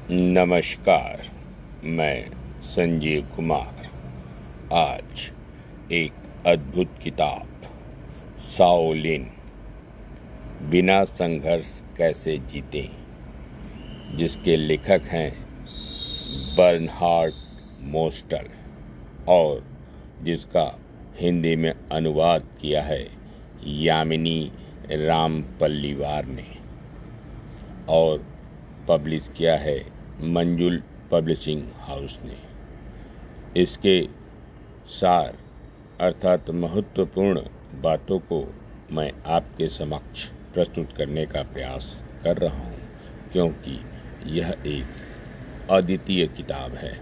नमस्कार। मैं संजीव कुमार आज एक अद्भुत किताब शाओलिन बिना संघर्ष कैसे जीतें, जिसके लेखक हैं बर्नहार्ड मोस्टल और जिसका हिंदी में अनुवाद किया है यामिनी राम पल्लीवार ने और पब्लिश किया है मंजुल पब्लिशिंग हाउस ने। इसके सार अर्थात महत्वपूर्ण बातों को मैं आपके समक्ष प्रस्तुत करने का प्रयास कर रहा हूँ, क्योंकि यह एक अद्वितीय किताब है।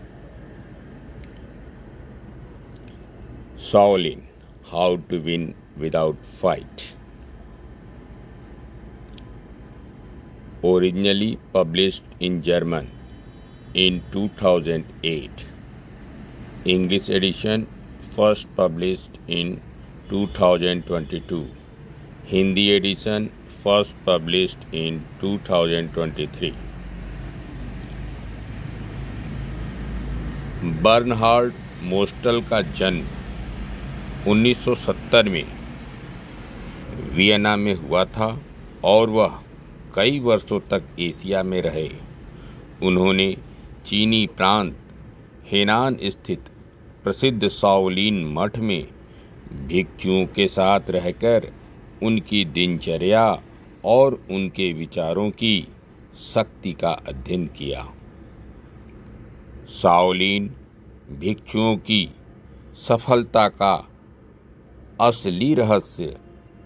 Shaolin, how to win without fight. Originally published in German in 2008. English edition first published in 2022. Hindi edition first published in 2023. Bernhard मोस्टल का जन्म 1970 में वियना में हुआ था और वह कई वर्षों तक एशिया में रहे। उन्होंने चीनी प्रांत हेनान स्थित प्रसिद्ध शाओलिन मठ में भिक्षुओं के साथ रहकर उनकी दिनचर्या और उनके विचारों की शक्ति का अध्ययन किया। शाओलिन भिक्षुओं की सफलता का असली रहस्य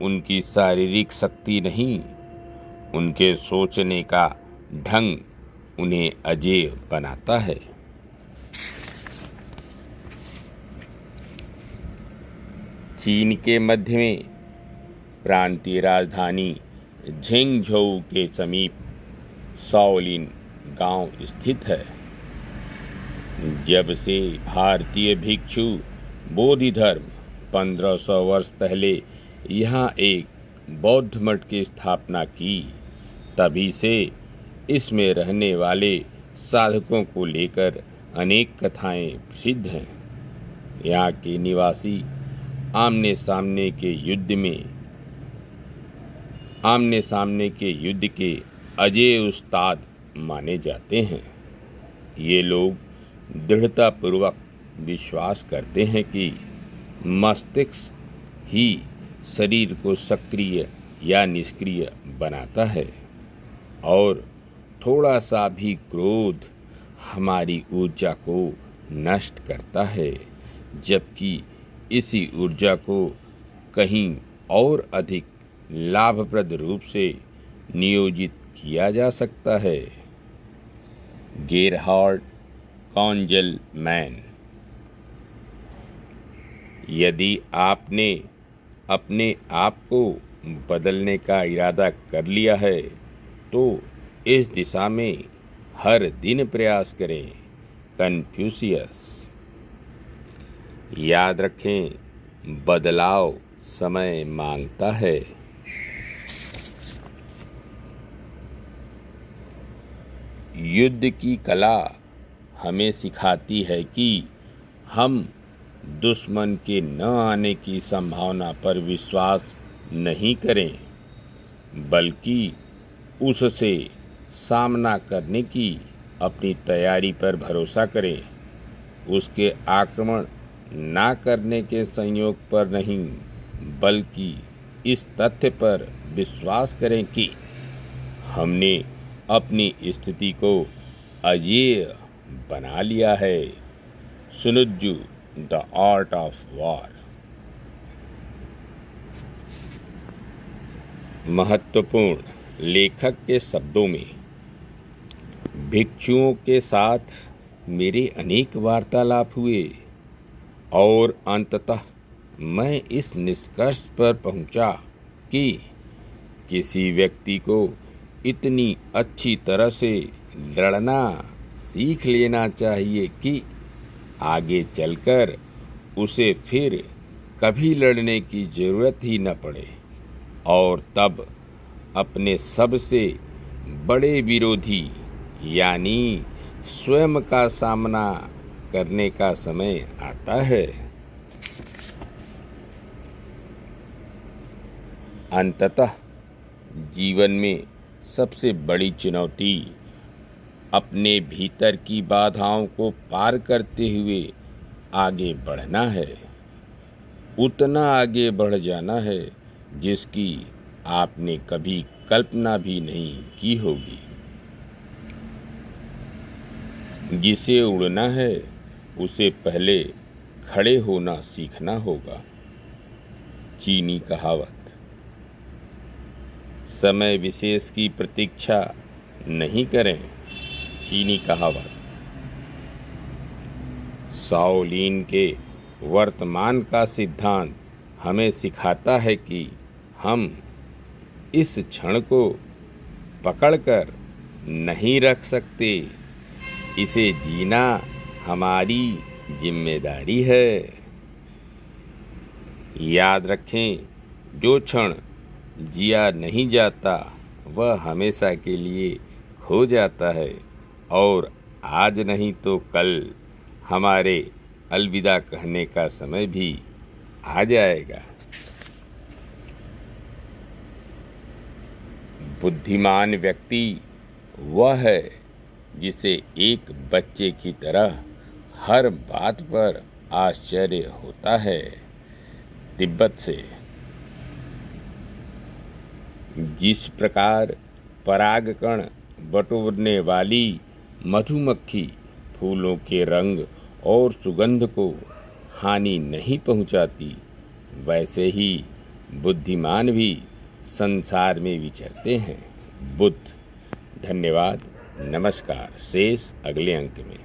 उनकी शारीरिक शक्ति नहीं, उनके सोचने का ढंग उन्हें अजेय बनाता है। चीन के मध्य में प्रांतीय राजधानी झेंगझोउ के समीप शाओलिन गांव स्थित है। जब से भारतीय भिक्षु बोधि धर्म 1500 वर्ष पहले यहाँ एक बौद्ध मठ की स्थापना की, तभी से इसमें रहने वाले साधकों को लेकर अनेक कथाएं प्रसिद्ध हैं। यहाँ के निवासी आमने सामने के युद्ध के अजेय उस्ताद माने जाते हैं। ये लोग दृढ़तापूर्वक विश्वास करते हैं कि मस्तिष्क ही शरीर को सक्रिय या निष्क्रिय बनाता है और थोड़ा सा भी क्रोध हमारी ऊर्जा को नष्ट करता है, जबकि इसी ऊर्जा को कहीं और अधिक लाभप्रद रूप से नियोजित किया जा सकता है। गेरहार्ड कॉन्जेलमैन। यदि आपने अपने आप को बदलने का इरादा कर लिया है तो इस दिशा में हर दिन प्रयास करें। कन्फ्यूशियस। याद रखें, बदलाव समय मांगता है। युद्ध की कला हमें सिखाती है कि हम दुश्मन के न आने की संभावना पर विश्वास नहीं करें, बल्कि उससे सामना करने की अपनी तैयारी पर भरोसा करें। उसके आक्रमण ना करने के संयोग पर नहीं, बल्कि इस तथ्य पर विश्वास करें कि हमने अपनी स्थिति को अजेय बना लिया है। सुनुज्जु, द आर्ट ऑफ वॉर। महत्वपूर्ण। लेखक के शब्दों में, भिक्षुओं के साथ मेरे अनेक वार्तालाप हुए और अंततः मैं इस निष्कर्ष पर पहुंचा कि किसी व्यक्ति को इतनी अच्छी तरह से लड़ना सीख लेना चाहिए कि आगे चलकर उसे फिर कभी लड़ने की ज़रूरत ही न पड़े और तब अपने सबसे बड़े विरोधी यानी स्वयं का सामना करने का समय आता है। अंततः जीवन में सबसे बड़ी चुनौती अपने भीतर की बाधाओं को पार करते हुए आगे बढ़ना है, उतना आगे बढ़ जाना है जिसकी आपने कभी कल्पना भी नहीं की होगी। जिसे उड़ना है उसे पहले खड़े होना सीखना होगा। चीनी कहावत। समय विशेष की प्रतीक्षा नहीं करें। चीनी कहावत। शाओलिन के वर्तमान का सिद्धांत हमें सिखाता है कि हम इस क्षण को पकड़कर नहीं रख सकते, इसे जीना हमारी जिम्मेदारी है। याद रखें, जो क्षण जिया नहीं जाता वह हमेशा के लिए खो जाता है और आज नहीं तो कल हमारे अलविदा कहने का समय भी आ जाएगा। बुद्धिमान व्यक्ति वह है जिसे एक बच्चे की तरह हर बात पर आश्चर्य होता है। तिब्बत से। जिस प्रकार परागकण बटोरने वाली मधुमक्खी फूलों के रंग और सुगंध को हानि नहीं पहुंचाती, वैसे ही बुद्धिमान भी संसार में विचरते हैं। बुद्ध। धन्यवाद। नमस्कार। शेष अगले अंक में।